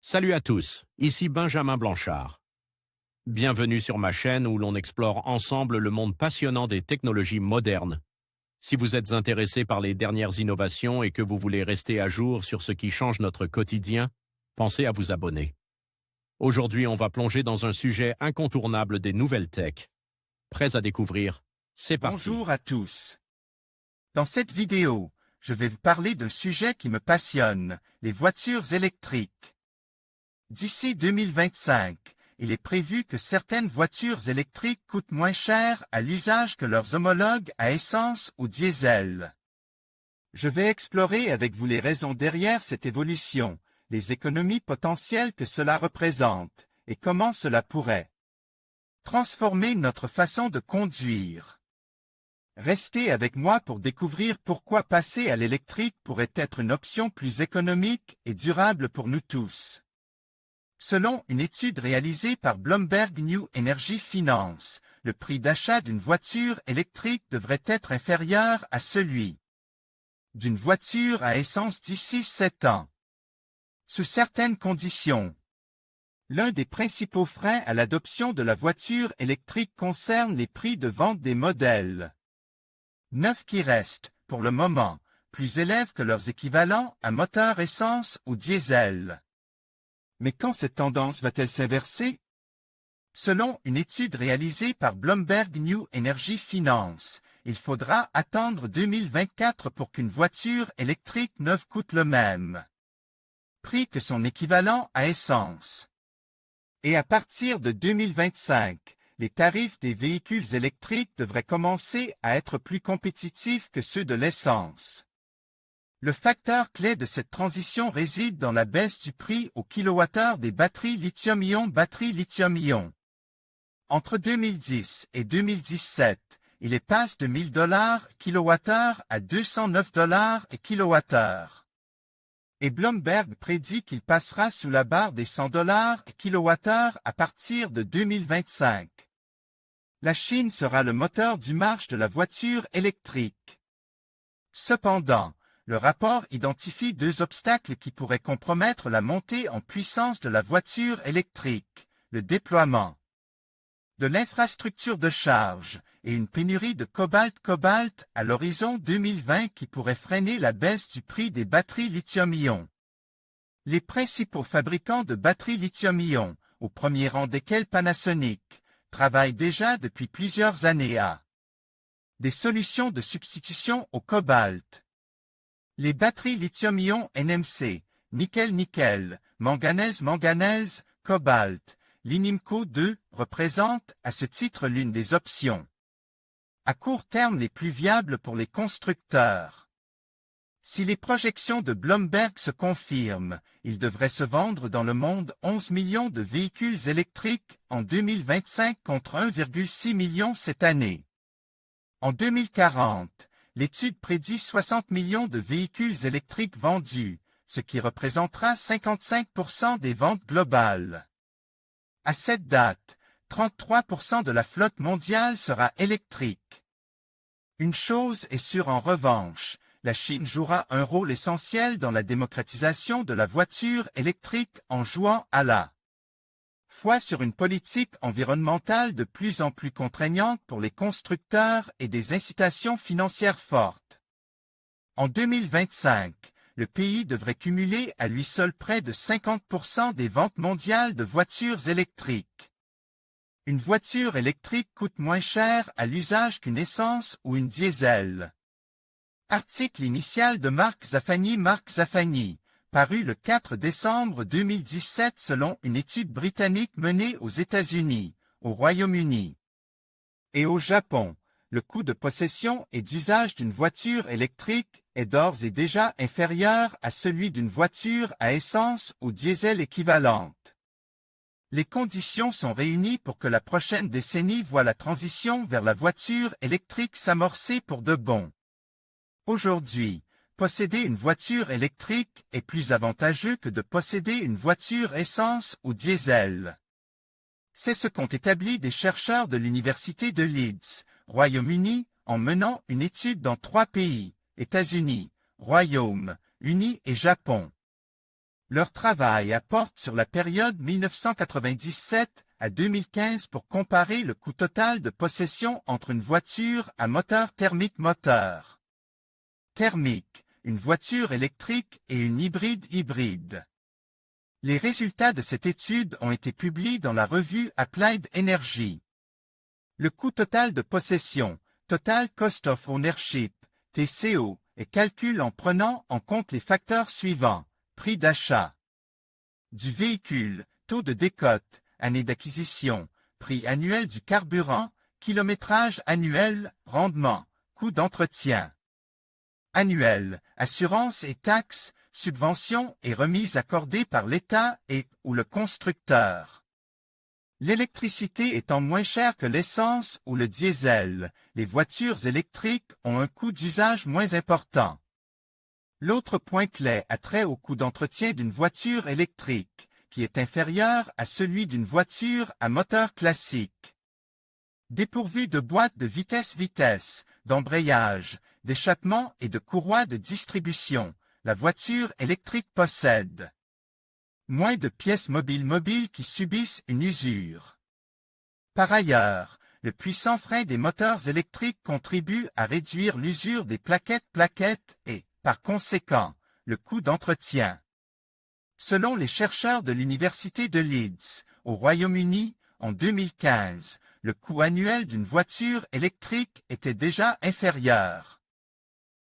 Salut à tous, ici Benjamin Blanchard. Bienvenue sur ma chaîne où l'on explore ensemble le monde passionnant des technologies modernes. Si vous êtes intéressé par les dernières innovations et que vous voulez rester à jour sur ce qui change notre quotidien, pensez à vous abonner. Aujourd'hui, on va plonger dans un sujet incontournable des nouvelles tech. Prêts à découvrir? C'est parti. Bonjour à tous. Dans cette vidéo, je vais vous parler d'un sujet qui me passionne, les voitures électriques. D'ici 2025, il est prévu que certaines voitures électriques coûtent moins cher à l'usage que leurs homologues à essence ou diesel. Je vais explorer avec vous les raisons derrière cette évolution, les économies potentielles que cela représente, et comment cela pourrait transformer notre façon de conduire. Restez avec moi pour découvrir pourquoi passer à l'électrique pourrait être une option plus économique et durable pour nous tous. Selon une étude réalisée par Bloomberg New Energy Finance, le prix d'achat d'une voiture électrique devrait être inférieur à celui d'une voiture à essence d'ici 7 ans. Sous certaines conditions. L'un des principaux freins à l'adoption de la voiture électrique concerne les prix de vente des modèles neufs qui restent, pour le moment, plus élevés que leurs équivalents à moteur essence ou diesel. Mais quand cette tendance va-t-elle s'inverser? Selon une étude réalisée par Bloomberg New Energy Finance, il faudra attendre 2024 pour qu'une voiture électrique neuve coûte le même prix que son équivalent à essence. Et à partir de 2025, les tarifs des véhicules électriques devraient commencer à être plus compétitifs que ceux de l'essence. Le facteur clé de cette transition réside dans la baisse du prix au kilowattheure des batteries lithium-ion. Entre 2010 et 2017, il est passé de $1000 kWh à $209 kWh. Et Bloomberg prédit qu'il passera sous la barre des $100 kWh à partir de 2025. La Chine sera le moteur du marché de la voiture électrique. Cependant, le rapport identifie deux obstacles qui pourraient compromettre la montée en puissance de la voiture électrique, le déploiement de l'infrastructure de charge et une pénurie de cobalt à l'horizon 2020 qui pourrait freiner la baisse du prix des batteries lithium-ion. Les principaux fabricants de batteries lithium-ion, au premier rang desquels Panasonic, travaillent déjà depuis plusieurs années à des solutions de substitution au cobalt. Les batteries lithium-ion NMC, nickel-nickel, manganèse-manganèse, cobalt, l'INIMCO 2 représentent à ce titre l'une des options à court terme les plus viables pour les constructeurs. Si les projections de Bloomberg se confirment, il devrait se vendre dans le monde 11 millions de véhicules électriques en 2025 contre 1,6 million cette année. En 2040, l'étude prédit 60 millions de véhicules électriques vendus, ce qui représentera 55% des ventes globales. À cette date, 33% de la flotte mondiale sera électrique. Une chose est sûre en revanche, la Chine jouera un rôle essentiel dans la démocratisation de la voiture électrique en jouant à la fois sur une politique environnementale de plus en plus contraignante pour les constructeurs et des incitations financières fortes. En 2025, le pays devrait cumuler à lui seul près de 50% des ventes mondiales de voitures électriques. Une voiture électrique coûte moins cher à l'usage qu'une essence ou une diesel. Article initial de Mark Zafani, paru le 4 décembre 2017 selon une étude britannique menée aux États-Unis, au Royaume-Uni et au Japon. Le coût de possession et d'usage d'une voiture électrique est d'ores et déjà inférieur à celui d'une voiture à essence ou diesel équivalente. Les conditions sont réunies pour que la prochaine décennie voie la transition vers la voiture électrique s'amorcer pour de bon. Aujourd'hui, posséder une voiture électrique est plus avantageux que de posséder une voiture essence ou diesel. C'est ce qu'ont établi des chercheurs de l'Université de Leeds, Royaume-Uni, en menant une étude dans 3 pays, États-Unis, Royaume-Uni et Japon. Leur travail apporte sur la période 1997 à 2015 pour comparer le coût total de possession entre une voiture à moteur thermique moteur thermique, une voiture électrique et une hybride. Les résultats de cette étude ont été publiés dans la revue Applied Energy. Le coût total de possession, Total Cost of Ownership, TCO, est calculé en prenant en compte les facteurs suivants: prix d'achat du véhicule, taux de décote, année d'acquisition, prix annuel du carburant, kilométrage annuel, rendement, coût d'entretien annuel, assurance et taxes, subventions et remises accordées par l'État ou le constructeur. L'électricité étant moins chère que l'essence ou le diesel, les voitures électriques ont un coût d'usage moins important. L'autre point clé a trait au coût d'entretien d'une voiture électrique, qui est inférieur à celui d'une voiture à moteur classique. Dépourvue de boîte de vitesse, d'embrayage, d'échappement et de courroie de distribution, la voiture électrique possède moins de pièces mobiles qui subissent une usure. Par ailleurs, le puissant frein des moteurs électriques contribue à réduire l'usure des plaquettes et, par conséquent, le coût d'entretien. Selon les chercheurs de l'Université de Leeds, au Royaume-Uni, en 2015, le coût annuel d'une voiture électrique était déjà inférieur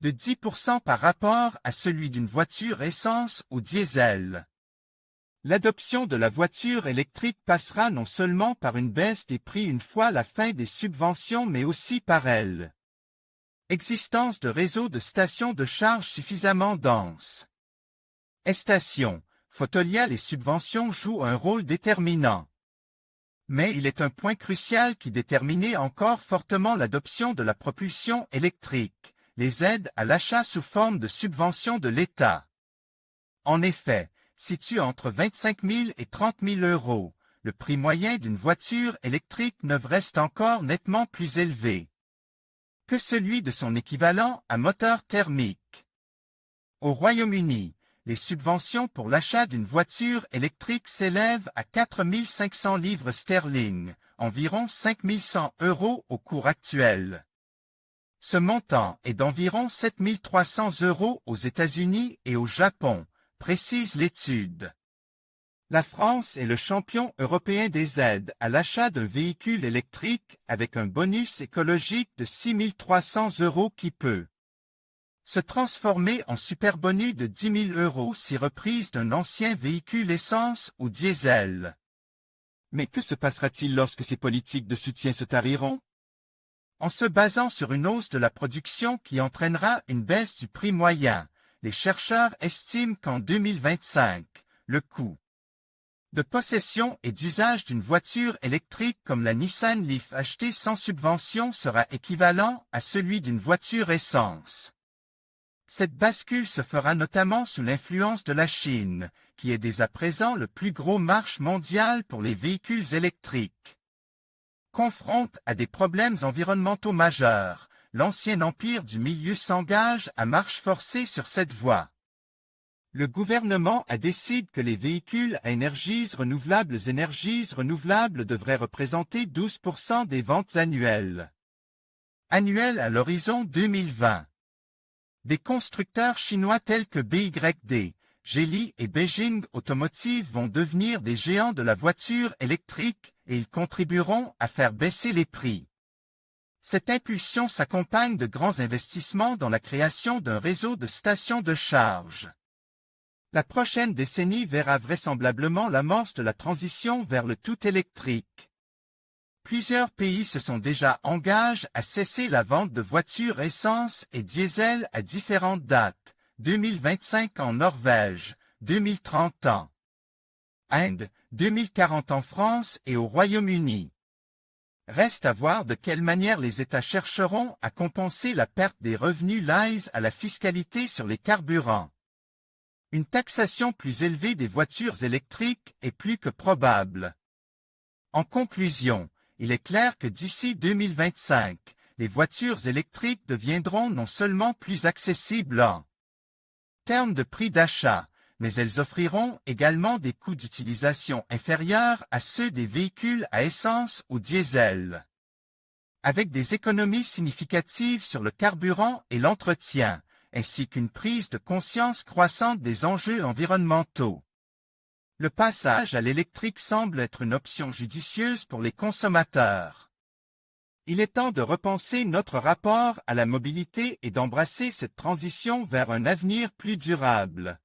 de 10% par rapport à celui d'une voiture essence ou diesel. L'adoption de la voiture électrique passera non seulement par une baisse des prix une fois la fin des subventions mais aussi par existence de réseaux de stations de charge suffisamment denses. Stations, Fotolia, les subventions jouent un rôle déterminant. Mais il est un point crucial qui déterminait encore fortement l'adoption de la propulsion électrique, les aides à l'achat sous forme de subventions de l'État. En effet, situé entre 25 000 et 30 000 euros, le prix moyen d'une voiture électrique neuve reste encore nettement plus élevé que celui de son équivalent à moteur thermique. Au Royaume-Uni, les subventions pour l'achat d'une voiture électrique s'élèvent à 4 500 livres sterling, environ 5 100 € au cours actuel. Ce montant est d'environ 7 300 € aux États-Unis et au Japon, précise l'étude. La France est le champion européen des aides à l'achat d'un véhicule électrique avec un bonus écologique de 6 300 € qui peut se transformer en superbonus de 10 000 € si reprise d'un ancien véhicule essence ou diesel. Mais que se passera-t-il lorsque ces politiques de soutien se tariront? En se basant sur une hausse de la production qui entraînera une baisse du prix moyen, les chercheurs estiment qu'en 2025, le coût de possession et d'usage d'une voiture électrique comme la Nissan Leaf achetée sans subvention sera équivalent à celui d'une voiture essence. Cette bascule se fera notamment sous l'influence de la Chine, qui est dès à présent le plus gros marché mondial pour les véhicules électriques. Confronte à des problèmes environnementaux majeurs, l'ancien empire du milieu s'engage à marche forcée sur cette voie. Le gouvernement a décidé que les véhicules à énergies renouvelables devraient représenter 12% des ventes annuelles à l'horizon 2020. Des constructeurs chinois tels que BYD, Geely et Beijing Automotive vont devenir des géants de la voiture électrique et ils contribueront à faire baisser les prix. Cette impulsion s'accompagne de grands investissements dans la création d'un réseau de stations de charge. La prochaine décennie verra vraisemblablement l'amorce de la transition vers le tout électrique. Plusieurs pays se sont déjà engagés à cesser la vente de voitures essence et diesel à différentes dates, 2025 en Norvège, 2030 en Inde, 2040 en France et au Royaume-Uni. Reste à voir de quelle manière les États chercheront à compenser la perte des revenus liés à la fiscalité sur les carburants. Une taxation plus élevée des voitures électriques est plus que probable. En conclusion, il est clair que d'ici 2025, les voitures électriques deviendront non seulement plus accessibles en termes de prix d'achat, mais elles offriront également des coûts d'utilisation inférieurs à ceux des véhicules à essence ou diesel, avec des économies significatives sur le carburant et l'entretien, ainsi qu'une prise de conscience croissante des enjeux environnementaux. Le passage à l'électrique semble être une option judicieuse pour les consommateurs. Il est temps de repenser notre rapport à la mobilité et d'embrasser cette transition vers un avenir plus durable.